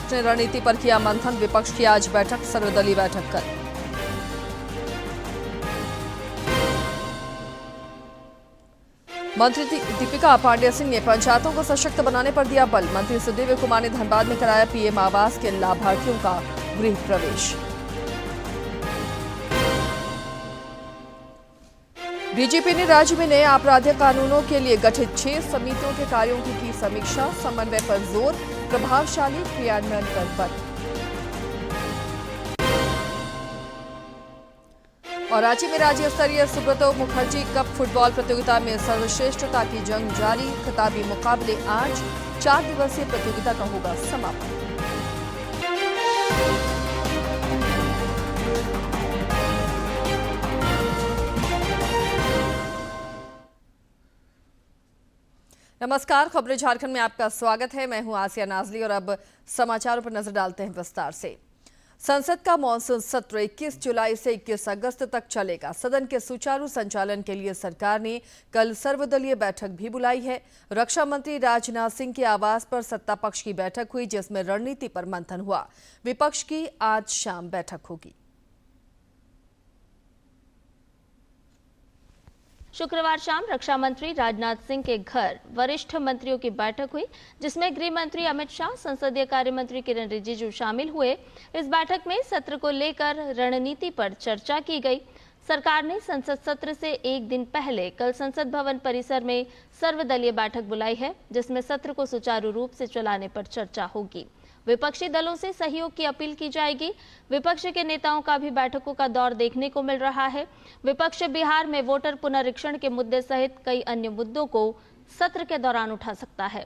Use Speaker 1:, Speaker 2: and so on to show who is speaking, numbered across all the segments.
Speaker 1: विपक्ष ने रणनीति पर किया मंथन। विपक्ष की आज बैठक, सर्वदलीय बैठक कल। मंत्री दीपिका पांडेय सिंह ने पंचायतों को सशक्त बनाने पर दिया बल। मंत्री सुदेव कुमार ने धनबाद में कराया पीएम आवास के लाभार्थियों का गृह प्रवेश। डीजीपी ने राज्य में नए आपराधिक कानूनों के लिए गठित 6 समितियों के कार्यों की समीक्षा। समन्वय पर जोर, प्रभावशाली क्रियान्वयन पर बल। और रांची में राज्य स्तरीय सुब्रतो मुखर्जी कप फुटबॉल प्रतियोगिता में सर्वश्रेष्ठता की जंग जारी। खिताबी मुकाबले आज, 4 दिवसीय प्रतियोगिता का होगा समापन। नमस्कार, खबरें झारखंड में आपका स्वागत है। मैं हूं आसिया नाजली और अब समाचारों पर नजर डालते हैं विस्तार से। संसद का मॉनसून सत्र 21 जुलाई से 21 अगस्त तक चलेगा। सदन के सुचारू संचालन के लिए सरकार ने कल सर्वदलीय बैठक भी बुलाई है। रक्षा मंत्री राजनाथ सिंह के आवास पर सत्ता पक्ष की बैठक हुई, जिसमें रणनीति पर मंथन हुआ। विपक्ष की आज शाम बैठक होगी।
Speaker 2: शुक्रवार शाम रक्षा मंत्री राजनाथ सिंह के घर वरिष्ठ मंत्रियों की बैठक हुई, जिसमें गृह मंत्री अमित शाह, संसदीय कार्य मंत्री किरेन रिजिजू शामिल हुए। इस बैठक में सत्र को लेकर रणनीति पर चर्चा की गई। सरकार ने संसद सत्र से एक दिन पहले कल संसद भवन परिसर में सर्वदलीय बैठक बुलाई है, जिसमें सत्र को सुचारू रूप से चलाने पर चर्चा होगी। विपक्षी दलों से सहयोग की अपील की जाएगी। विपक्ष के नेताओं का भी बैठकों का दौर देखने को मिल रहा है। विपक्ष बिहार में वोटर पुनरीक्षण के मुद्दे सहित कई अन्य मुद्दों को सत्र के दौरान उठा सकता है।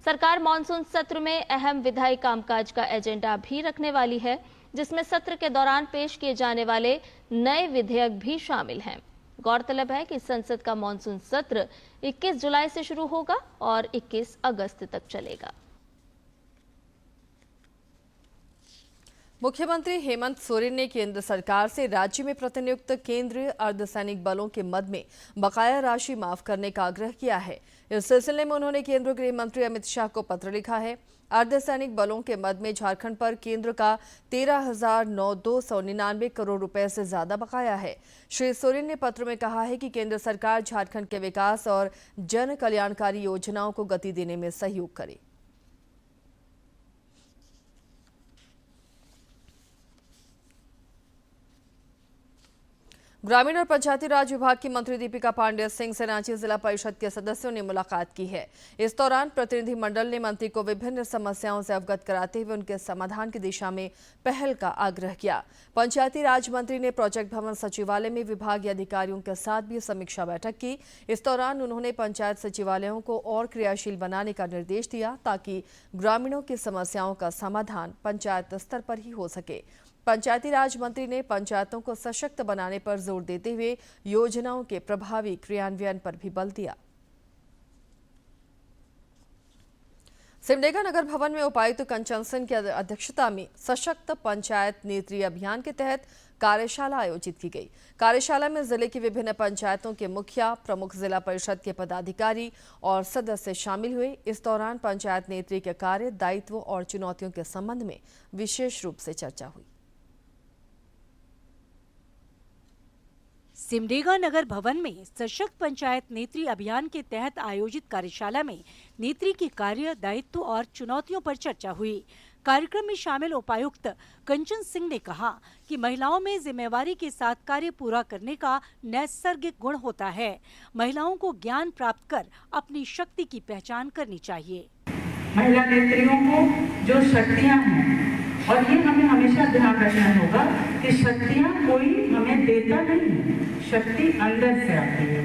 Speaker 2: सरकार मॉनसून सत्र में अहम विधायी कामकाज का एजेंडा भी रखने वाली है, जिसमें सत्र के दौरान पेश किए जाने वाले नए विधेयक भी शामिल हैं। गौरतलब है कि संसद का मॉनसून सत्र 21 जुलाई से शुरू होगा और 21 अगस्त तक चलेगा।
Speaker 1: मुख्यमंत्री हेमंत सोरेन ने केंद्र सरकार से राज्य में प्रतिनियुक्त केंद्रीय अर्धसैनिक बलों के मद में बकाया राशि माफ करने का आग्रह किया है। इस सिलसिले में उन्होंने केंद्रीय गृह मंत्री अमित शाह को पत्र लिखा है। अर्धसैनिक बलों के मद में झारखंड पर केंद्र का 13,299 करोड़ रुपए से ज्यादा बकाया है। श्री सोरेन ने पत्र में कहा है कि केंद्र सरकार झारखंड के विकास और जन कल्याणकारी योजनाओं को गति देने में सहयोग करे। ग्रामीण और पंचायती राज विभाग की मंत्री दीपिका पांडेय सिंह से रांची जिला परिषद के सदस्यों ने मुलाकात की है। इस दौरान प्रतिनिधिमंडल ने मंत्री को विभिन्न समस्याओं से अवगत कराते हुए उनके समाधान की दिशा में पहल का आग्रह किया। पंचायती राज मंत्री ने प्रोजेक्ट भवन सचिवालय में विभागीय अधिकारियों के साथ भी समीक्षा बैठक की। इस दौरान उन्होंने पंचायत सचिवालयों को और क्रियाशील बनाने का निर्देश दिया, ताकि ग्रामीणों की समस्याओं का समाधान पंचायत स्तर पर ही हो सके। पंचायती राज मंत्री ने पंचायतों को सशक्त बनाने पर जोर देते हुए योजनाओं के प्रभावी क्रियान्वयन पर भी बल दिया। सिमडेगा नगर भवन में उपायुक्त कंचन सिंह की अध्यक्षता में सशक्त पंचायत नेत्री अभियान के तहत कार्यशाला आयोजित की गई। कार्यशाला में जिले की विभिन्न पंचायतों के मुखिया, प्रमुख जिला परिषद के पदाधिकारी और सदस्य शामिल हुए। इस दौरान पंचायत नेत्री के कार्य, दायित्व और चुनौतियों के संबंध में विशेष रूप से चर्चा हुई।
Speaker 3: सिमडेगा नगर भवन में सशक्त पंचायत नेत्री अभियान के तहत आयोजित कार्यशाला में नेत्री के कार्य, दायित्व और चुनौतियों पर चर्चा हुई। कार्यक्रम में शामिल उपायुक्त कंचन सिंह ने कहा कि महिलाओं में जिम्मेवारी के साथ कार्य पूरा करने का नैसर्गिक गुण होता है। महिलाओं को ज्ञान प्राप्त कर अपनी शक्ति की पहचान करनी चाहिए।
Speaker 4: महिला नेत्रियों को जो शक्तियाँ हैं, और ये हमें हमेशा ध्यान रखना होगा कि शक्तियाँ कोई हमें देता नहीं है, शक्ति अंदर से आती है।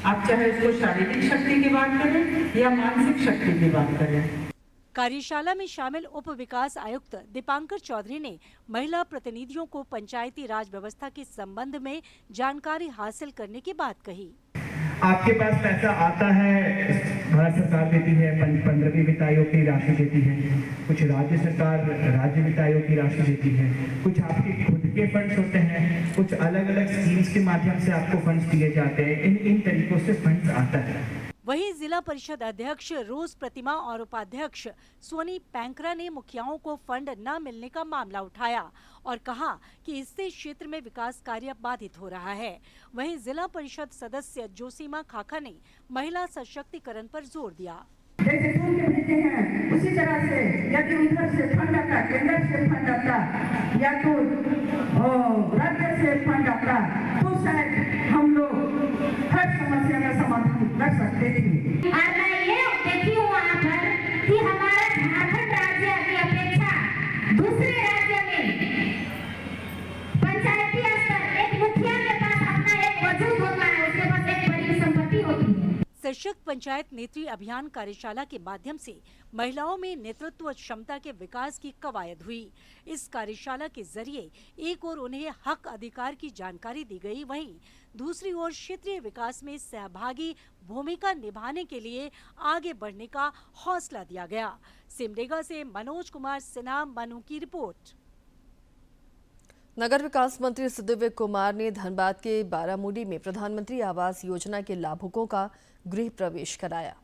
Speaker 4: आप चाहे इसको शारीरिक शक्ति की बात करें या मानसिक शक्ति की बात करें।
Speaker 3: कार्यशाला में शामिल उप विकास आयुक्त दीपांकर चौधरी ने महिला प्रतिनिधियों को पंचायती राज व्यवस्था के संबंध में जानकारी हासिल करने की बात कही।
Speaker 5: आपके पास पैसा आता है, भारत सरकार देती है, 15वीं वित्त आयोग की राशि देती है, कुछ राज्य सरकार राज्य वित्त आयोग की राशि देती है, कुछ आपके खुद के फंड्स होते हैं, कुछ अलग अलग स्कीम्स के माध्यम से आपको फंड्स दिए जाते हैं। इन तरीकों से फंड्स आता है।
Speaker 3: वहीं जिला परिषद अध्यक्ष रोज प्रतिमा और उपाध्यक्ष सोनी पैंकरा ने मुखियाओं को फंड न मिलने का मामला उठाया और कहा कि इससे क्षेत्र में विकास कार्य बाधित हो रहा है। वहीं जिला परिषद सदस्य जोशीमा खाखा ने महिला सशक्तिकरण पर जोर दिया।
Speaker 4: जैसे फूल के भेजे हैं उसी तरह से यदि उधर से फंड आता, केंद्र से फंड आता या तो राज्य से फंड आता तो शायद हम लोग हर समस्या का समाधान कर सकते थे।
Speaker 6: और मैं ये देखी हूँ वहाँ पर कि हमारा झारखंड राज्य की अपेक्षा दूसरे राज्य में पंचायती स्तर एक मुखिया के पास अपना एक वजूद होता है, उसके पास एक बड़ी संपत्ति होती है।
Speaker 3: सशक्त पंचायत नेत्री अभियान कार्यशाला के माध्यम से महिलाओं में नेतृत्व क्षमता के विकास की कवायद हुई। इस कार्यशाला के जरिए एक ओर उन्हें हक अधिकार की जानकारी दी गई, वहीं दूसरी ओर क्षेत्रीय विकास में सहभागी भूमिका निभाने के लिए आगे बढ़ने का हौसला दिया गया। सिमडेगा से मनोज कुमार सिन्हा, मनु की रिपोर्ट।
Speaker 1: नगर विकास मंत्री सुदिव्य कुमार ने धनबाद के बारामूडी में प्रधानमंत्री आवास योजना के लाभुकों का गृह प्रवेश कराया।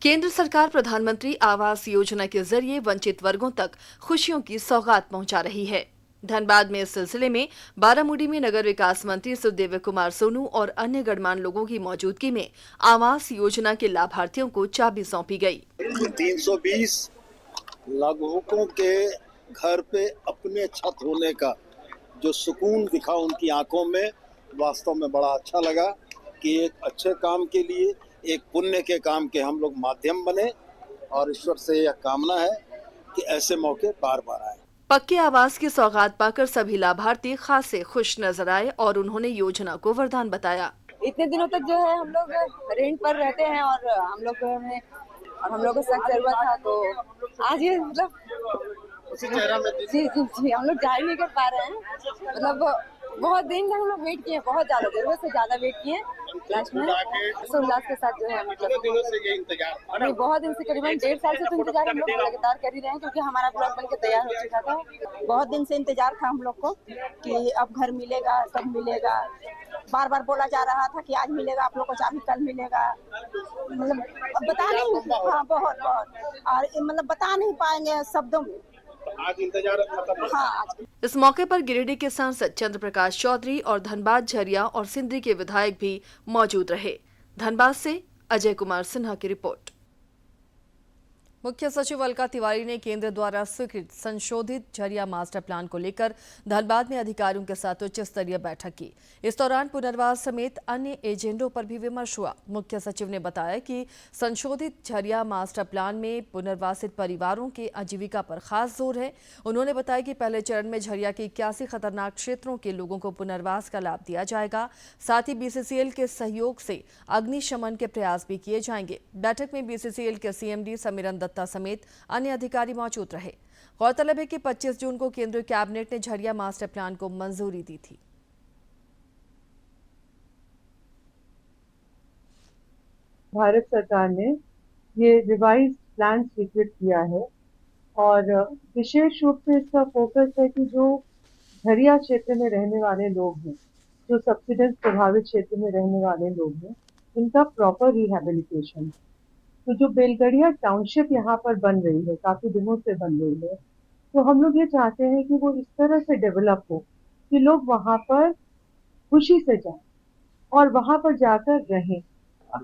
Speaker 1: केंद्र सरकार प्रधानमंत्री आवास योजना के जरिए वंचित वर्गों तक खुशियों की सौगात पहुंचा रही है। धनबाद में इस सिलसिले में बारामूडी में नगर विकास मंत्री सुदिव्य कुमार सोनू और अन्य गणमान्य लोगों की मौजूदगी में आवास योजना के लाभार्थियों को चाबी सौंपी गई।
Speaker 7: 320 लाभुकों के घर पे अपने छत होने का जो सुकून दिखा उनकी आंखों में, वास्तव में बड़ा अच्छा लगा कि एक अच्छे काम के लिए, एक पुण्य के काम के हम लोग माध्यम बने और ईश्वर से यह कामना है कि ऐसे मौके बार बार आए।
Speaker 1: पक्के आवास की सौगात पाकर सभी लाभार्थी खासे खुश नजर आए और उन्होंने योजना को वरदान बताया।
Speaker 8: इतने दिनों तक जो है हम लोग रेंट पर रहते हैं और हम लोग को सख्त जरूरत था, तो आज ये मतलब जी हम लोग जा ही नहीं कर पा रहे हैं। मतलब बहुत दिन तक हम लोग वेट किए, बहुत ज्यादा, जरूरत से ज्यादा वेट किए। लास्ट में उल्लास के साथ जो है मतलब नहीं, बहुत दिन से करीबन 1.5 साल से तो इंतजार हम लोग लगातार कर ही रहे हैं, क्योंकि हमारा ब्लॉक बनके तैयार हो चुका था। बहुत दिन से इंतजार था हम लोग को कि अब घर मिलेगा, सब मिलेगा। बार बार बोला जा रहा था कि आज मिलेगा आप लोग को चाबी, कल मिलेगा। मतलब बता नहीं, हाँ बहुत और मतलब बता नहीं पाएंगे शब्दों में।
Speaker 7: आज इंतजार खत्म।
Speaker 8: हाँ।
Speaker 1: इस मौके पर गिरिडीह के सांसद चंद्र प्रकाश चौधरी और धनबाद, झरिया और सिंदरी के विधायक भी मौजूद रहे। धनबाद से अजय कुमार सिन्हा की रिपोर्ट। मुख्य सचिव अलका तिवारी ने केंद्र द्वारा स्वीकृत संशोधित झरिया मास्टर प्लान को लेकर धनबाद में अधिकारियों के साथ उच्च स्तरीय बैठक की। इस दौरान पुनर्वास समेत अन्य एजेंडों पर भी विमर्श हुआ। मुख्य सचिव ने बताया कि संशोधित झरिया मास्टर प्लान में पुनर्वासित परिवारों के आजीविका पर खास जोर है। उन्होंने बताया कि पहले चरण में झरिया के 81 खतरनाक क्षेत्रों के लोगों को पुनर्वास का लाभ दिया जाएगा। साथ ही BCCL के सहयोग से अग्निशमन के प्रयास भी किए जाएंगे। बैठक में BCCL के CMD समीरन दत्ता समेत अन्य अधिकारी मौजूद रहे। गौरतलब है कि 25 जून को केंद्रीय कैबिनेट ने झरिया मास्टर प्लान को मंजूरी दी थी।
Speaker 9: भारत सरकार ने ये रिवाइज प्लान स्वीकृत किया है और विशेष रूप से इसका फोकस है कि जो झरिया क्षेत्र में रहने वाले लोग हैं, जो सब्सिडेंस प्रभावित क्षेत्र में रहने वाले लोग हैं, इनका प्रॉपर रिहैबिलिटेशन। तो जो बेलगड़िया टाउनशिप यहाँ पर बन रही है, काफी दिनों से बन रही है, तो हम लोग ये चाहते हैं कि वो इस तरह से डेवलप हो कि लोग वहाँ पर खुशी से जाएं और वहाँ पर जाकर रहें।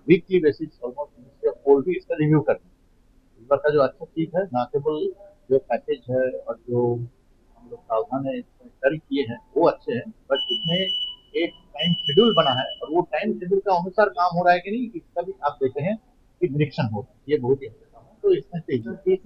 Speaker 10: वीकली बेसिस ऑलमोस्ट भी इसका रिव्यू करना है। इस बार का जो अच्छा चीज है, नाकेबल जो पैकेज है और जो हम लोग प्रावधान तय किए हैं वो अच्छे हैं, बट इसमें एक टाइम शेड्यूल बना है और वो टाइम शेड्यूल का अनुसार काम हो रहा है कि नहीं, इसका भी आप देते हैं कि निरीक्षण हो, ये बहुत ही अच्छा काम है। तो इसमें तेजी।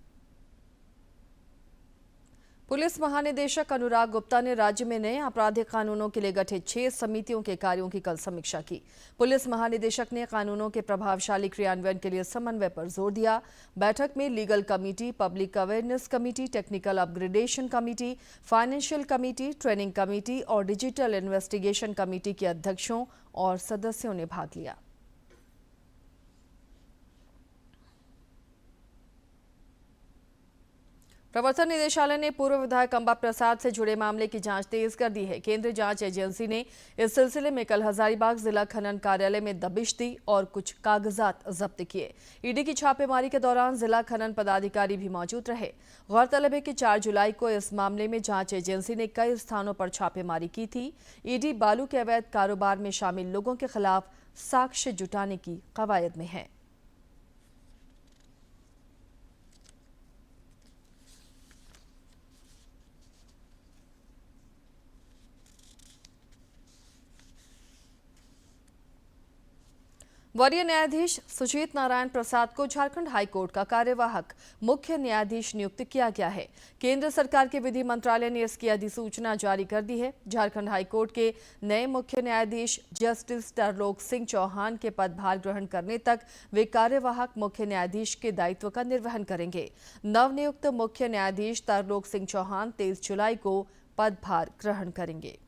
Speaker 1: पुलिस महानिदेशक अनुराग गुप्ता ने राज्य में नए आपराधिक कानूनों के लिए गठित 6 समितियों के कार्यों की कल समीक्षा की। पुलिस महानिदेशक ने कानूनों के प्रभावशाली क्रियान्वयन के लिए समन्वय पर जोर दिया। बैठक में legal committee, public awareness committee, technical upgradation committee, financial committee, training committee और डिजिटल इन्वेस्टिगेशन कमेटी के अध्यक्षों और सदस्यों ने भाग लिया। प्रवर्तन निदेशालय ने पूर्व विधायक अंबा प्रसाद से जुड़े मामले की जांच तेज कर दी है। केंद्रीय जांच एजेंसी ने इस सिलसिले में कल हजारीबाग जिला खनन कार्यालय में दबिश दी और कुछ कागजात जब्त किए। ईडी की छापेमारी के दौरान जिला खनन पदाधिकारी भी मौजूद रहे। गौरतलब है कि 4 जुलाई को इस मामले में जांच एजेंसी ने कई स्थानों पर छापेमारी की थी। ईडी बालू के अवैध कारोबार में शामिल लोगों के खिलाफ साक्ष्य जुटाने की कवायद में है। वरीय न्यायाधीश सुजीत नारायण प्रसाद को झारखंड हाईकोर्ट का कार्यवाहक मुख्य न्यायाधीश नियुक्त किया गया है। केंद्र सरकार के विधि मंत्रालय ने इसकी अधिसूचना जारी कर दी है। झारखंड हाईकोर्ट के नए मुख्य न्यायाधीश जस्टिस तरलोक सिंह चौहान के पदभार ग्रहण करने तक वे कार्यवाहक मुख्य न्यायाधीश के दायित्व का निर्वहन करेंगे। नवनियुक्त मुख्य न्यायाधीश तरलोक सिंह चौहान 23 जुलाई को पदभार ग्रहण करेंगे।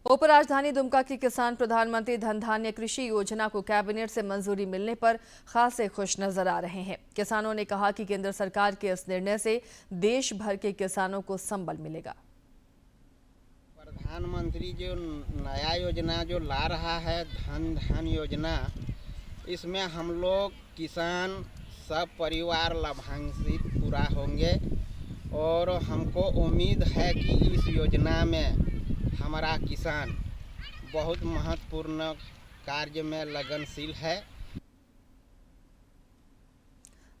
Speaker 1: उपराजधानी दुमका के किसान प्रधानमंत्री धन धान्य कृषि योजना को कैबिनेट से मंजूरी मिलने पर खासे खुश नजर आ रहे हैं। किसानों ने कहा कि केंद्र सरकार के इस निर्णय से देश भर के किसानों को संबल मिलेगा।
Speaker 11: प्रधानमंत्री जो नया योजना जो ला रहा है धन धान्य योजना, इसमें हम लोग किसान सब परिवार लाभान्वित पूरा होंगे और हमको उम्मीद है कि इस योजना में हमारा किसान बहुत महत्वपूर्ण कार्य में लगनशील है।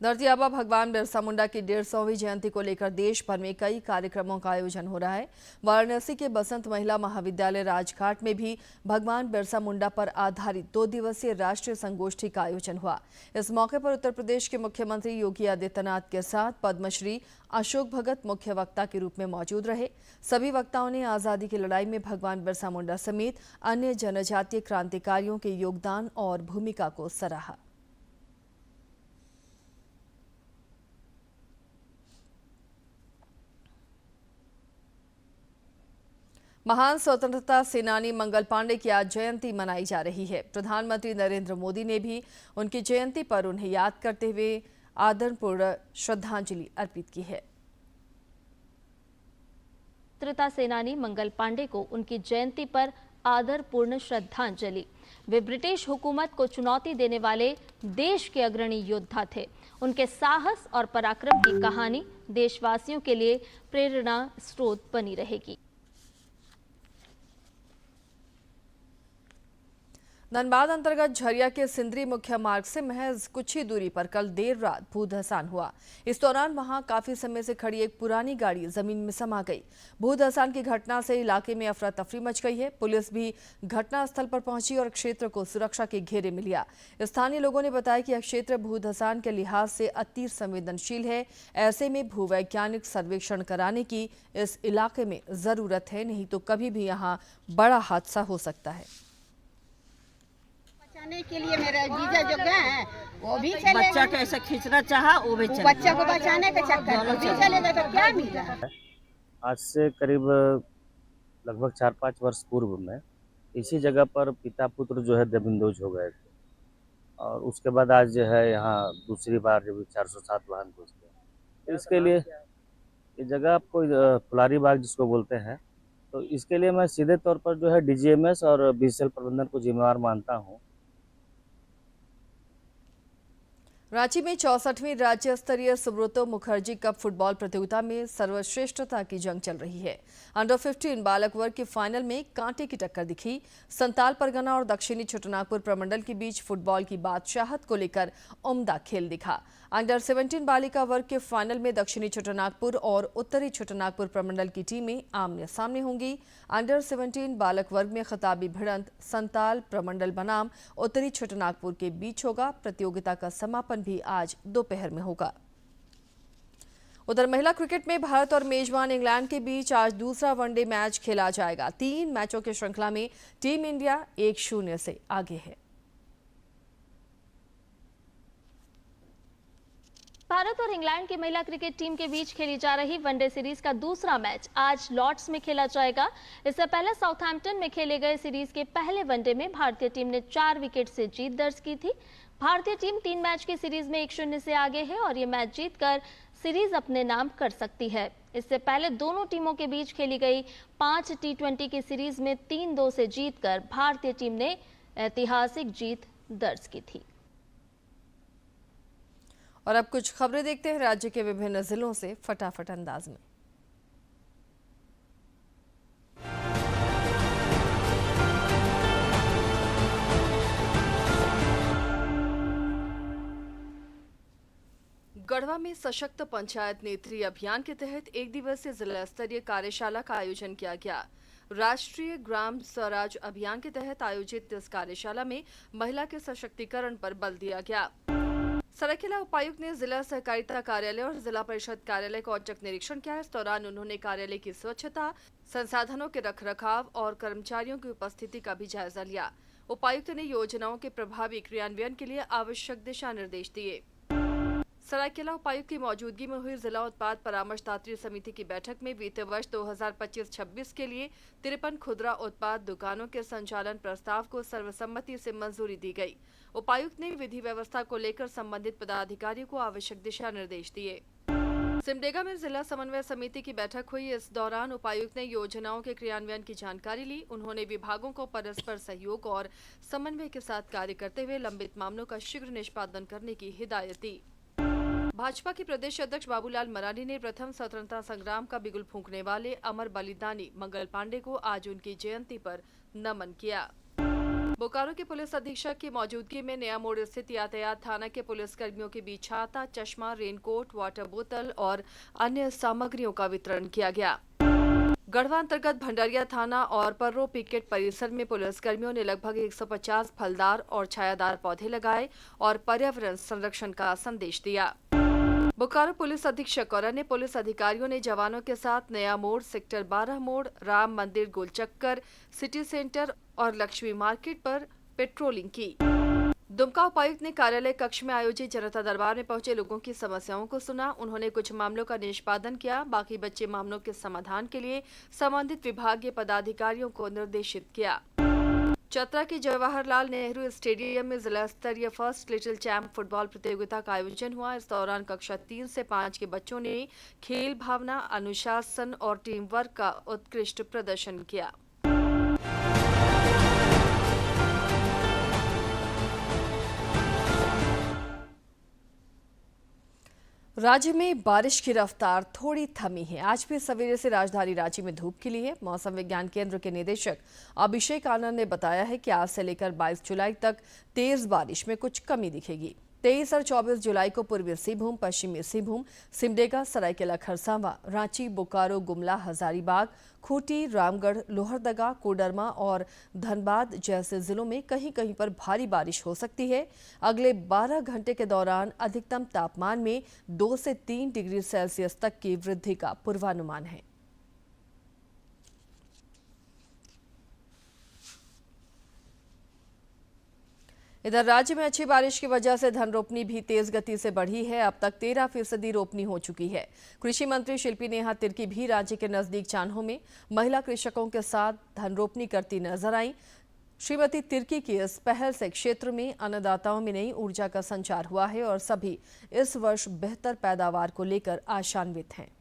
Speaker 1: धरती आबा भगवान बिरसा मुंडा की 150वीं जयंती को लेकर देश भर में कई कार्यक्रमों का आयोजन हो रहा है। वाराणसी के बसंत महिला महाविद्यालय राजघाट में भी भगवान बिरसा मुंडा पर आधारित 2 दिवसीय राष्ट्रीय संगोष्ठी का आयोजन हुआ। इस मौके पर उत्तर प्रदेश के मुख्यमंत्री योगी आदित्यनाथ के साथ पद्मश्री अशोक भगत मुख्य वक्ता के रूप में मौजूद रहे। सभी वक्ताओं ने आजादी की लड़ाई में भगवान बिरसा मुंडा समेत अन्य जनजातीय क्रांतिकारियों के योगदान और भूमिका को सराहा। महान स्वतंत्रता सेनानी मंगल पांडे की आज जयंती मनाई जा रही है। प्रधानमंत्री नरेंद्र मोदी ने भी उनकी जयंती पर उन्हें याद करते हुए आदरपूर्ण श्रद्धांजलि अर्पित की है।
Speaker 2: स्वतंत्रता सेनानी मंगल पांडे को उनकी जयंती पर आदरपूर्ण श्रद्धांजलि। वे ब्रिटिश हुकूमत को चुनौती देने वाले देश के अग्रणी योद्धा थे। उनके साहस और पराक्रम की कहानी देशवासियों के लिए प्रेरणा स्रोत बनी रहेगी।
Speaker 1: धनबाद अंतर्गत झरिया के सिंदरी मुख्य मार्ग से महज कुछ ही दूरी पर कल देर रात भूधसान हुआ। इस दौरान वहां काफी समय से खड़ी एक पुरानी गाड़ी जमीन में समा गई। भूधसान की घटना से इलाके में अफरा तफरी मच गई है। पुलिस भी घटनास्थल पर पहुंची और क्षेत्र को सुरक्षा के घेरे में लिया। स्थानीय लोगों ने बताया कि यह क्षेत्र भूधसान के लिहाज से अति संवेदनशील है। ऐसे में भूवैज्ञानिक सर्वेक्षण कराने की इस इलाके में जरूरत है, नहीं तो कभी भी यहाँ बड़ा हादसा हो सकता है।
Speaker 12: बचाने के लिए मेरे जीजा जो गए हैं वो भी चले,
Speaker 13: बच्चा कैसे खींचना चाहा वो भी चले,
Speaker 12: बच्चा को बचाने के चक्कर में भी चले गए तो क्या मिला।
Speaker 14: आज से करीब लगभग 4-5 वर्ष पूर्व में इसी जगह पर पिता पुत्र जो है दबिंदोज हो गए थे और उसके बाद आज जो है यहाँ दूसरी बार जब 407 वाहन पहुँचते। इसके लिए ये जगह आपको फुलारी बाग जिसको बोलते हैं, तो इसके लिए मैं सीधे तौर पर जो है DGMS और BCL प्रबंधन को जिम्मेवार मानता हूँ।
Speaker 1: रांची में 64वीं राज्य स्तरीय सुब्रतो मुखर्जी कप फुटबॉल प्रतियोगिता में सर्वश्रेष्ठता की जंग चल रही है। अंडर 15 बालक वर्ग के फाइनल में कांटे की टक्कर दिखी। संताल परगना और दक्षिणी छोटानागपुर प्रमंडल के बीच फुटबॉल की बादशाहत को लेकर उम्दा खेल दिखा। अंडर 17 बालिका वर्ग के फाइनल में दक्षिणी छोटानागपुर और उत्तरी छोटानागपुर प्रमंडल की टीमें आमने सामने होंगी। अंडर 17 बालक वर्ग में खिताबी भिड़ंत संताल प्रमंडल बनाम उत्तरी छोटानागपुर के बीच होगा। प्रतियोगिता का समापन भी आज दोपहर में होगा। उधर महिला क्रिकेट में भारत और मेजबान इंग्लैंड के बीच आज दूसरा वनडे मैच खेला जाएगा। 3 मैचों की श्रृंखला में टीम इंडिया 1-0 से आगे है।
Speaker 2: भारत और इंग्लैंड की महिला क्रिकेट टीम के बीच खेली जा रही वनडे सीरीज का दूसरा मैच आज लॉर्ड्स में खेला जाएगा। इससे पहले साउथहैम्पटन में खेले गए सीरीज के पहले वनडे में भारतीय टीम ने 4 विकेट से जीत दर्ज की थी। भारतीय टीम 3 मैच की सीरीज में 1-0 से आगे है और ये मैच जीतकर सीरीज अपने नाम कर सकती है। इससे पहले दोनों टीमों के बीच खेली गई 5 T20 की सीरीज में 3-2 से जीतकर भारतीय टीम ने ऐतिहासिक जीत दर्ज की थी।
Speaker 1: और अब कुछ खबरें देखते हैं राज्य के विभिन्न जिलों से फटाफट अंदाज में। गढ़वा में सशक्त पंचायत नेत्री अभियान के तहत 1 दिवसीय जिला स्तरीय कार्यशाला का आयोजन किया गया। राष्ट्रीय ग्राम स्वराज अभियान के तहत आयोजित इस कार्यशाला में महिला के सशक्तिकरण पर बल दिया गया। सरायकेला उपायुक्त ने जिला सहकारिता कार्यालय और जिला परिषद कार्यालय का औचक निरीक्षण किया। इस दौरान उन्होंने कार्यालय की स्वच्छता, संसाधनों के रखरखाव और कर्मचारियों की उपस्थिति का भी जायजा लिया। उपायुक्त ने योजनाओं के प्रभावी क्रियान्वयन के लिए आवश्यक दिशा निर्देश दिए। सरायकेला उपायुक्त की मौजूदगी में हुई जिला उत्पाद परामर्शदात्री समिति की बैठक में वित्तीय वर्ष 2025-26 के लिए 53 खुदरा उत्पाद दुकानों के संचालन प्रस्ताव को सर्वसम्मति से मंजूरी दी गई। उपायुक्त ने विधि व्यवस्था को लेकर संबंधित पदाधिकारियों को आवश्यक दिशा निर्देश दिए। सिमडेगा में जिला समन्वय समिति की बैठक हुई। इस दौरान उपायुक्त ने योजनाओं के क्रियान्वयन की जानकारी ली। उन्होंने विभागों को परस्पर सहयोग और समन्वय के साथ कार्य करते हुए लंबित मामलों का शीघ्र निष्पादन करने की हिदायत दी। भाजपा के प्रदेश अध्यक्ष बाबूलाल मरांडी ने प्रथम स्वतंत्रता संग्राम का बिगुल फूंकने वाले अमर बलिदानी मंगल पांडे को आज उनकी जयंती पर नमन किया। बोकारो के पुलिस अधीक्षक की मौजूदगी में नया मोड़ स्थित यातायात थाना के पुलिस कर्मियों के बीच छाता, चश्मा, रेनकोट, वाटर बोतल और अन्य सामग्रियों का वितरण किया गया। गढ़वा अंतर्गत भंडारिया थाना और पर्रो पिकेट परिसर में पुलिस कर्मियों ने लगभग 150 फलदार और छायादार पौधे लगाए और पर्यावरण संरक्षण का संदेश दिया। बोकारो पुलिस अधीक्षक और अन्य पुलिस अधिकारियों ने जवानों के साथ नया मोड़, सेक्टर 12 मोड़, राम मंदिर गोलचक्कर, सिटी सेंटर और लक्ष्मी मार्केट पर पेट्रोलिंग की। दुमका उपायुक्त ने कार्यालय कक्ष में आयोजित जनता दरबार में पहुंचे लोगों की समस्याओं को सुना। उन्होंने कुछ मामलों का निष्पादन किया, बाकी बचे मामलों के समाधान के लिए संबंधित विभागीय पदाधिकारियों को निर्देशित किया। चतरा के जवाहरलाल नेहरू स्टेडियम में जिला स्तरीय फर्स्ट लिटिल चैंप फुटबॉल प्रतियोगिता का आयोजन हुआ। इस दौरान कक्षा 3 से 5 के बच्चों ने खेल भावना, अनुशासन और टीम वर्क का उत्कृष्ट प्रदर्शन किया। राज्य में बारिश की रफ्तार थोड़ी थमी है। आज भी सवेरे से राजधानी रांची में धूप खिली है। मौसम विज्ञान केंद्र के निदेशक अभिषेक आनंद ने बताया है कि आज से लेकर 22 जुलाई तक तेज बारिश में कुछ कमी दिखेगी। 23 और 24 जुलाई को पूर्वी सिंहभूम, पश्चिमी सिंहभूम, सिमडेगा, सरायकेला खरसावां, रांची, बोकारो, गुमला, हजारीबाग, खूंटी, रामगढ़, लोहरदगा, कोडरमा और धनबाद जैसे जिलों में कहीं कहीं पर भारी बारिश हो सकती है। अगले 12 घंटे के दौरान अधिकतम तापमान में 2 से 3 डिग्री सेल्सियस तक की वृद्धि का पूर्वानुमान है। इधर राज्य में अच्छी बारिश की वजह से धन रोपनी भी तेज गति से बढ़ी है। अब तक 13% रोपनी हो चुकी है। कृषि मंत्री शिल्पी नेहा तिर्की भी राज्य के नजदीक चान्हों में महिला कृषकों के साथ धन रोपनी करती नजर आई। श्रीमती तिर्की की इस पहल से क्षेत्र में अन्नदाताओं में नई ऊर्जा का संचार हुआ है और सभी इस वर्ष बेहतर पैदावार को लेकर आशान्वित हैं।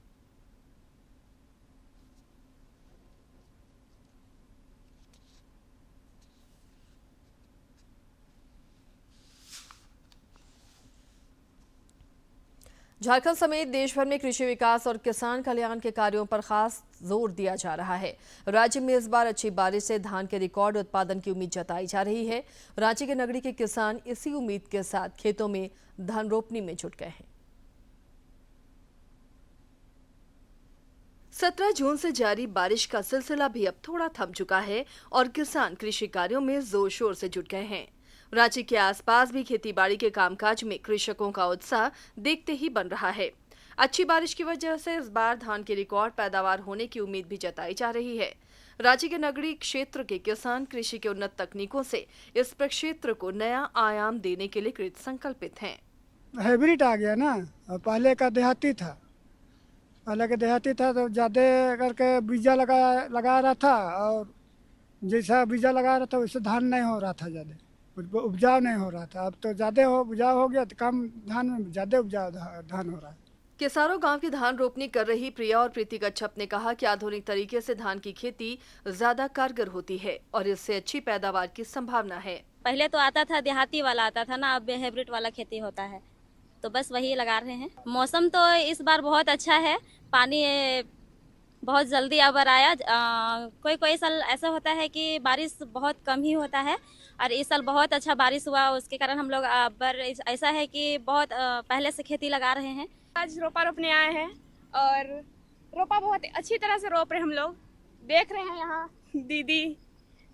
Speaker 1: झारखंड समेत देश भर में कृषि विकास और किसान कल्याण के कार्यों पर खास जोर दिया जा रहा है। राज्य में इस बार अच्छी बारिश से धान के रिकॉर्ड उत्पादन की उम्मीद जताई जा रही है। रांची के नगरी के किसान इसी उम्मीद के साथ खेतों में धान रोपनी में जुट गए हैं। 17 जून से जारी बारिश का सिलसिला भी अब थोड़ा थम चुका है और किसान कृषि कार्यों में जोर शोर से जुट गए हैं। रांची के आसपास भी खेतीबाड़ी के कामकाज में कृषकों का उत्साह देखते ही बन रहा है। अच्छी बारिश की वजह से इस बार धान की रिकॉर्ड पैदावार होने की उम्मीद भी जताई जा रही है। राज्य के नगरीय क्षेत्र के किसान कृषि के उन्नत तकनीकों से इस प्रक्षेत्र को नया आयाम देने के लिए कृत संकल्पित हैं।
Speaker 15: हाइब्रिड आ गया ना, और पहले का देहाती था। पहले का देहाती था तो ज़्यादा करके बीजा लगा रहा था, और जैसा बीजा लगा रहा था वैसे धान नहीं हो रहा था, ज़्यादा उपजाऊ नहीं हो रहा था। अब तो ज़्यादा उपजाऊ हो गया, तो कम धान में ज़्यादा उपजाऊ धान हो रहा है।
Speaker 1: किसानों गांव की धान रोपनी कर रही प्रिया और प्रीति कच्छप ने कहा कि आधुनिक तरीके से धान की खेती ज्यादा कारगर होती है और इससे अच्छी पैदावार की संभावना है।
Speaker 16: पहले तो आता था देहाती वाला आता था ना, अब हाइब्रिड वाला खेती होता है, तो बस वही लगा रहे हैं। मौसम तो इस बार बहुत अच्छा है, पानी बहुत जल्दी अबर आया। कोई साल ऐसा होता है कि बारिश बहुत कम ही होता है, और इस साल बहुत अच्छा बारिश हुआ, उसके कारण हम लोग अबर ऐसा है कि बहुत पहले से खेती लगा रहे हैं।
Speaker 17: आज रोपा रोपने आए हैं और रोपा बहुत अच्छी तरह से रोप रहे हम लोग देख रहे हैं। यहाँ दीदी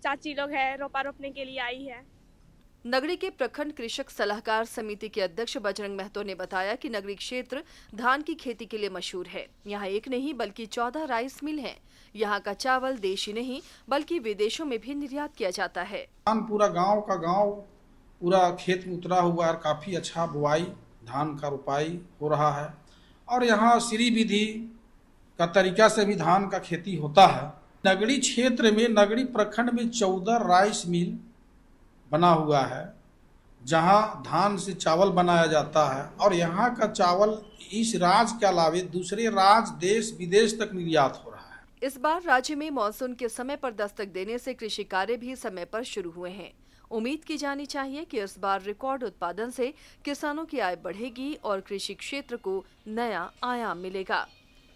Speaker 17: चाची लोग हैं, रोपा रोपने के लिए आई है।
Speaker 1: नगरी के प्रखंड कृषक सलाहकार समिति के अध्यक्ष बजरंग महतो ने बताया कि नगरी क्षेत्र धान की खेती के लिए मशहूर है। यहाँ एक नहीं बल्कि 14 राइस मिल हैं। यहाँ का चावल देशी नहीं बल्कि विदेशों में भी निर्यात किया जाता है।
Speaker 18: धान पूरा गांव का गांव पूरा खेत में उतरा हुआ है, काफी अच्छा बुआई धान का रोपाई हो रहा है, और यहाँ श्री विधि का तरीका से भी धान का खेती होता है। नगरी क्षेत्र में नगरी प्रखंड में 14 राइस मिल बना हुआ है, जहां धान से चावल बनाया जाता है, और यहाँ का चावल इस राज्य के अलावे दूसरे राज्य देश विदेश तक निर्यात हो रहा है।
Speaker 1: इस बार राज्य में मानसून के समय पर दस्तक देने से कृषि कार्य भी समय पर शुरू हुए हैं। उम्मीद की जानी चाहिए कि इस बार रिकॉर्ड उत्पादन से किसानों की आय बढ़ेगी और कृषि क्षेत्र को नया आयाम मिलेगा।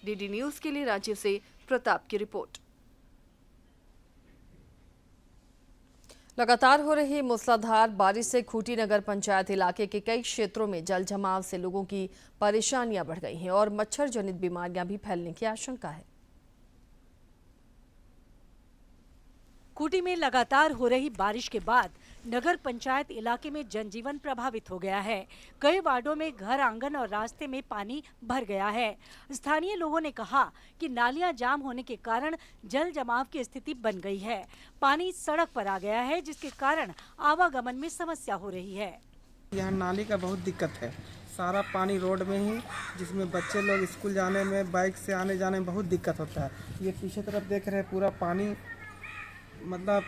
Speaker 1: डीडी न्यूज के लिए रांची से प्रताप की रिपोर्ट। लगातार हो रही मूसलाधार बारिश से खूंटी नगर पंचायत इलाके के कई क्षेत्रों में जल जमाव से लोगों की परेशानियां बढ़ गई हैं और मच्छर जनित बीमारियां भी फैलने की आशंका है।
Speaker 3: खूंटी में लगातार हो रही बारिश के बाद नगर पंचायत इलाके में जनजीवन प्रभावित हो गया है। कई वार्डों में घर आंगन और रास्ते में पानी भर गया है। स्थानीय लोगों ने कहा कि नालियां जाम होने के कारण जल जमाव की स्थिति बन गई है। पानी सड़क पर आ गया है, जिसके कारण आवागमन में समस्या हो रही है।
Speaker 19: यहाँ नाली का बहुत दिक्कत है, सारा पानी रोड में ही, जिसमें बच्चे लोग स्कूल जाने में बाइक से आने जाने में बहुत दिक्कत होता है। ये पीछे तरफ देख रहे हैं पूरा पानी, मतलब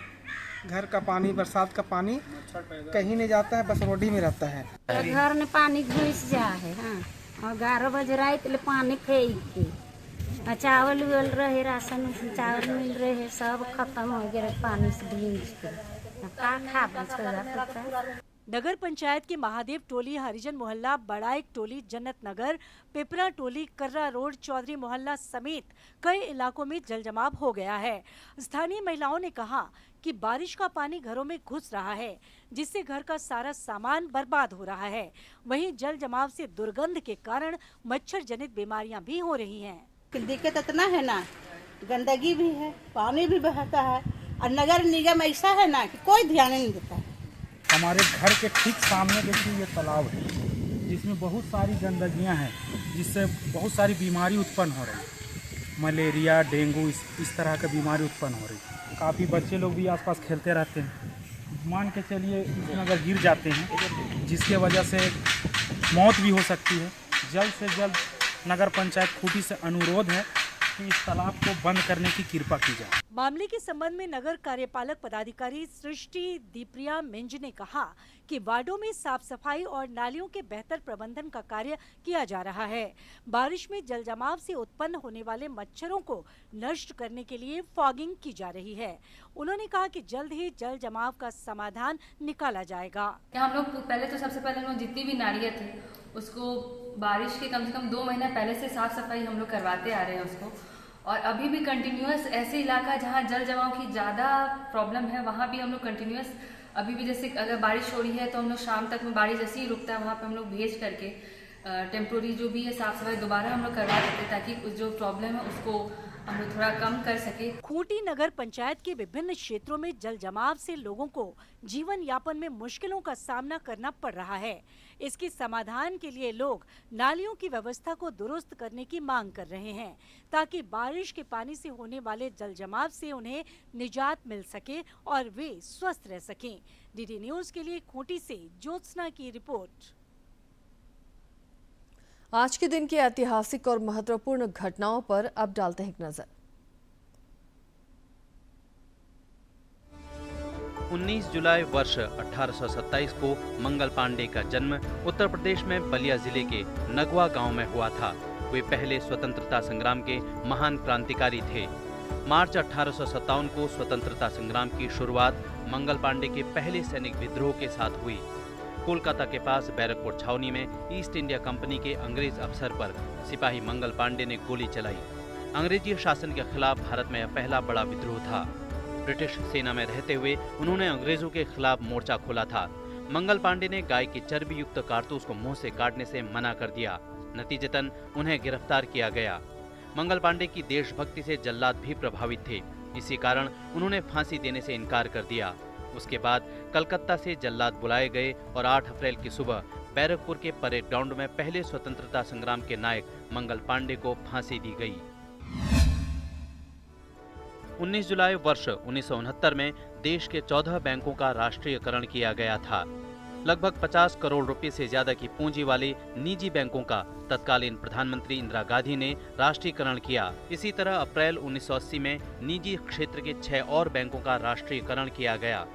Speaker 19: घर का पानी, बरसात का पानी कहीं नहीं जाता है, बस रोड ही में रहता है।
Speaker 6: घर में पानी घुस जा है। हाँ, और 11 बजे रात ले पानी फेंक के चावल उवल रहे, राशन चावल मिल रहे है, सब खत्म हो गया पानी से भींज के। का खा
Speaker 3: नगर पंचायत के महादेव टोली, हरिजन मोहल्ला, बड़ाइक टोली, जन्नत नगर, पिपरा टोली, कर्रा रोड, चौधरी मोहल्ला समेत कई इलाकों में जलजमाव हो गया है। स्थानीय महिलाओं ने कहा कि बारिश का पानी घरों में घुस रहा है, जिससे घर का सारा सामान बर्बाद हो रहा है। वहीं जल जमाव से दुर्गंध के कारण मच्छर जनित बीमारियां भी हो रही हैं।
Speaker 12: दिक्कत इतना है ना, गंदगी भी है, पानी भी बहता है, और नगर निगम ऐसा है ना कि कोई ध्यान नहीं देता है।
Speaker 5: हमारे घर के ठीक सामने देखिए ये तालाब है, जिसमें बहुत सारी गंदगियां हैं, जिससे बहुत सारी बीमारी उत्पन्न हो रही है। मलेरिया, डेंगू, इस तरह की बीमारी उत्पन्न हो रही है। काफ़ी बच्चे लोग भी आसपास खेलते रहते हैं, मान के चलिए इसमें अगर गिर जाते हैं, जिसके वजह से मौत भी हो सकती है। जल्द से जल्द नगर पंचायत खूंटी से अनुरोध है कि इस तालाब को बंद करने की कृपा की जाए।
Speaker 3: मामले के संबंध में नगर कार्यपालक पदाधिकारी सृष्टि दीप्रिया मिंज ने कहा कि वार्डों में साफ सफाई और नालियों के बेहतर प्रबंधन का कार्य किया जा रहा है। बारिश में जल जमाव से उत्पन्न होने वाले मच्छरों को नष्ट करने के लिए फॉगिंग की जा रही है। उन्होंने कहा कि जल्द ही जल जमाव का समाधान निकाला जाएगा।
Speaker 20: हम लोग पहले तो सबसे पहले जितनी भी नालियाँ थी उसको बारिश के कम से कम 2 महीना पहले से साफ सफाई हम लोग करवाते आ रहे हैं उसको, और अभी भी कंटिन्यूअस ऐसे इलाका जहाँ जल जमाव की ज़्यादा प्रॉब्लम है वहाँ भी हम लोग कंटिन्यूअस अभी भी, जैसे अगर बारिश हो रही है तो हम लोग शाम तक में बारिश जैसे ही रुकता है वहाँ पे हम लोग भेज करके टेम्प्रोरी जो भी है साफ सफाई दोबारा हम लोग करवा देते हैं, ताकि जो प्रॉब्लम है उसको हम लोग थोड़ा कम कर सके।
Speaker 3: खूंटी नगर पंचायत के विभिन्न क्षेत्रों में जल जमाव से लोगों को जीवन यापन में मुश्किलों का सामना करना पड़ रहा है। इसके समाधान के लिए लोग नालियों की व्यवस्था को दुरुस्त करने की मांग कर रहे हैं, ताकि बारिश के पानी से होने वाले जल जमाव से उन्हें निजात मिल सके और वे स्वस्थ रह सकें। डीडी न्यूज के लिए खूंटी से ज्योत्सना की रिपोर्ट।
Speaker 1: आज के दिन की ऐतिहासिक और महत्वपूर्ण घटनाओं पर अब डालते हैं एक नजर।
Speaker 21: 19 जुलाई वर्ष 1827 को मंगल पांडे का जन्म उत्तर प्रदेश में बलिया जिले के नगवा गांव में हुआ था। वे पहले स्वतंत्रता संग्राम के महान क्रांतिकारी थे। मार्च 1857 को स्वतंत्रता संग्राम की शुरुआत मंगल पांडे के पहले सैनिक विद्रोह के साथ हुई। कोलकाता के पास बैरकपुर छावनी में ईस्ट इंडिया कंपनी के अंग्रेज अफसर पर सिपाही मंगल पांडे ने गोली चलाई। अंग्रेजी शासन के खिलाफ भारत में यह पहला बड़ा विद्रोह था। ब्रिटिश सेना में रहते हुए उन्होंने अंग्रेजों के खिलाफ मोर्चा खोला था। मंगल पांडे ने गाय की चर्बी युक्त कारतूस को मुंह से काटने से मना कर दिया। नतीजतन उन्हें गिरफ्तार किया गया। मंगल पांडे की देशभक्ति से जल्लाद भी प्रभावित थे। इसी कारण उन्होंने फांसी देने से इनकार कर दिया। उसके बाद कलकत्ता से जल्लाद बुलाए गए और 8 अप्रैल की सुबह बैरकपुर के परेड ग्राउंड में पहले स्वतंत्रता संग्राम के नायक मंगल पांडे को फांसी दी गई। 19 जुलाई वर्ष 1969 में देश के 14 बैंकों का राष्ट्रीयकरण किया गया था। लगभग 50 करोड़ रुपए से ज्यादा की पूंजी वाले निजी बैंकों का तत्कालीन प्रधानमंत्री इंदिरा गांधी ने राष्ट्रीयकरण किया। इसी तरह अप्रैल 1980 में निजी क्षेत्र के 6 और बैंकों का राष्ट्रीयकरण किया गया।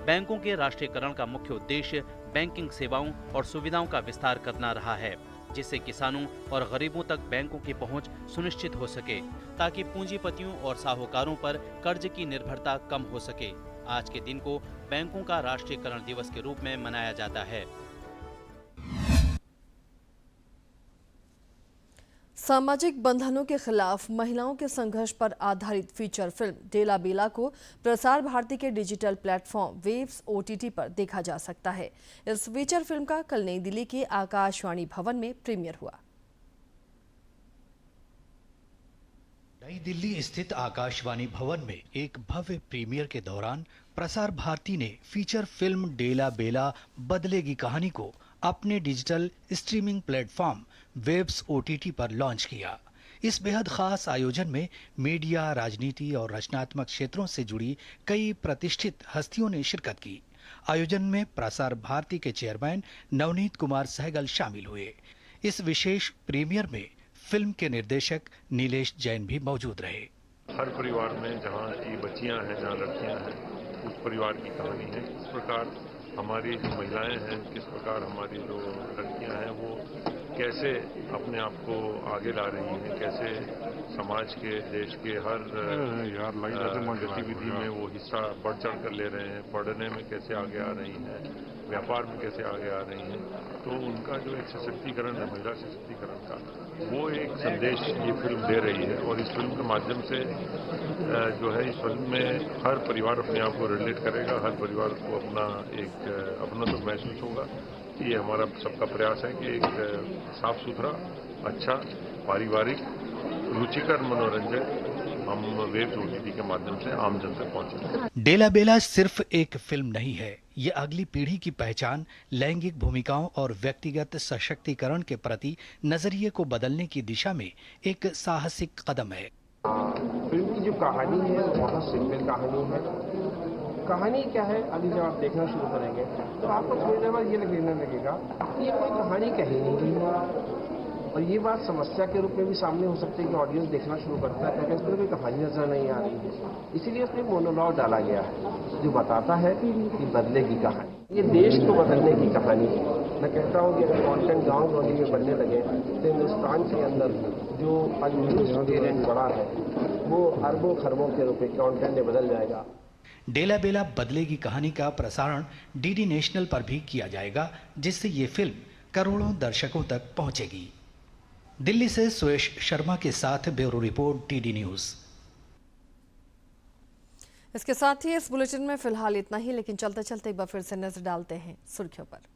Speaker 21: बैंकों के राष्ट्रीयकरण का मुख्य उद्देश्य बैंकिंग सेवाओं और सुविधाओं का विस्तार करना रहा है, जिससे किसानों और गरीबों तक बैंकों की पहुंच सुनिश्चित हो सके, ताकि पूंजीपतियों और साहूकारों पर कर्ज की निर्भरता कम हो सके। आज के दिन को बैंकों का राष्ट्रीयकरण दिवस के रूप में मनाया जाता है।
Speaker 1: सामाजिक बंधनों के खिलाफ महिलाओं के संघर्ष पर आधारित फीचर फिल्म डेला बेला को प्रसार भारती के डिजिटल प्लेटफॉर्म वेव्स OTT पर देखा जा सकता है। इस फीचर फिल्म का कल नई दिल्ली के आकाशवाणी भवन में प्रीमियर हुआ।
Speaker 22: नई दिल्ली स्थित आकाशवाणी भवन में एक भव्य प्रीमियर के दौरान प्रसार भारती ने फीचर फिल्म डेला बेला बदलेगी कहानी को अपने digital streaming platform waves OTT पर लॉन्च किया। इस बेहद खास आयोजन में मीडिया, राजनीति और रचनात्मक क्षेत्रों से जुड़ी कई प्रतिष्ठित हस्तियों ने शिरकत की। आयोजन में प्रसार भारती के चेयरमैन नवनीत कुमार सहगल शामिल हुए। इस विशेष प्रीमियर में फिल्म के निर्देशक नीलेश जैन भी मौजूद रहे।
Speaker 23: हर परिवार में जहाँ ये बच्चियाँ हैं, जहाँ लड़कियाँ हैं, उस परिवार की कहानी है। किस प्रकार हमारी जो महिलाएं हैं, किस प्रकार हमारी जो लड़कियाँ हैं, वो कैसे अपने आप को आगे ला रही हैं, कैसे समाज के, देश के हर गतिविधि में वो हिस्सा बढ़ चढ़ कर ले रहे हैं, पढ़ने में कैसे आगे आ रही हैं, व्यापार में कैसे आगे आ रही हैं। तो उनका जो एक सशक्तिकरण है, महिला सशक्तिकरण का, वो एक संदेश ये फिल्म दे रही है। और इस फिल्म के माध्यम से जो है, इस फिल्म में हर परिवार अपने आप को रिलेट करेगा, हर परिवार को अपना एक अपनात्व महसूस होगा। ये हमारा सबका प्रयास है कि एक साफ सुथरा, अच्छा, पारिवारिक, रुचिकर मनोरंजन हम वेव्स OTT के माध्यम से आम जन तक पहुंचे।
Speaker 22: डेला बेला सिर्फ एक फिल्म नहीं है, ये अगली पीढ़ी की पहचान, लैंगिक भूमिकाओं और व्यक्तिगत सशक्तिकरण के प्रति नजरिए को बदलने की दिशा में एक साहसिक कदम है।
Speaker 24: फिल्म की जो कहानी है वो बहुत सिंपल कहानी है। कहानी क्या है, अभी जब आप देखना शुरू करेंगे तो आपको थोड़ी देर बाद ये लगने लगेगा कि ये कोई कहानी कही नहीं गई है। और ये बात समस्या के रूप में भी सामने हो सकती है कि ऑडियंस देखना शुरू करता है क्योंकि इसमें कोई कहानी नजर नहीं आ रही है। इसीलिए उसमें मोनोलॉग डाला गया है जो बताता है कि बदलेगी कहानी, ये देश को बदलने की कहानी है। मैं कहता हूँ कि अगर कॉन्टेंट गाँव गली में बनने लगे तो हिंदुस्तान के अंदर जो अनयूज्ड वेरिएंट बड़ा है वो अरबों खरबों के रुपए कॉन्टेंट में बदल जाएगा।
Speaker 22: डेला बेला बदलेगी कहानी का प्रसारण DD नेशनल पर भी किया जाएगा, जिससे ये फिल्म करोड़ों दर्शकों तक पहुंचेगी। दिल्ली से सुयश शर्मा के साथ ब्यूरो रिपोर्ट DD न्यूज।
Speaker 1: इसके साथ ही इस बुलेटिन में फिलहाल इतना ही, लेकिन चलते चलते एक बार फिर से नजर डालते हैं सुर्खियों पर।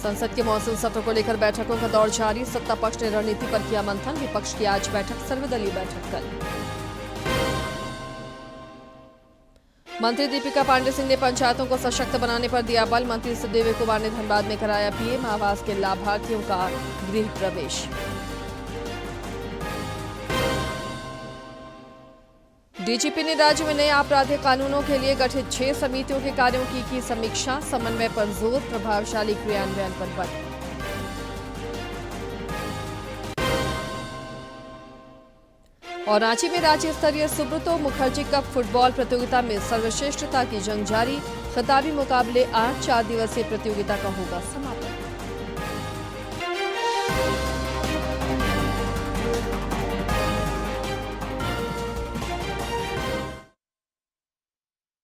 Speaker 1: संसद के मॉनसून सत्र को लेकर बैठकों का दौर जारी। सत्ता पक्ष ने रणनीति पर किया मंथन। विपक्ष की आज बैठक, सर्वदलीय बैठक कल। मंत्री दीपिका पांडे सिंह ने पंचायतों को सशक्त बनाने पर दिया बल। मंत्री सुखदेव कुमार ने धनबाद में कराया PM आवास के लाभार्थियों का गृह प्रवेश। डीजीपी ने राज्य में नए आपराधिक कानूनों के लिए गठित 6 समितियों के कार्यों की समीक्षा, समन्वय पर जोर, प्रभावशाली क्रियान्वयन पर बल। और रांची में राज्य स्तरीय सुब्रतो मुखर्जी कप फुटबॉल प्रतियोगिता में सर्वश्रेष्ठता की जंग जारी, खिताबी मुकाबले आज 4 दिवसीय प्रतियोगिता का होगा समापन।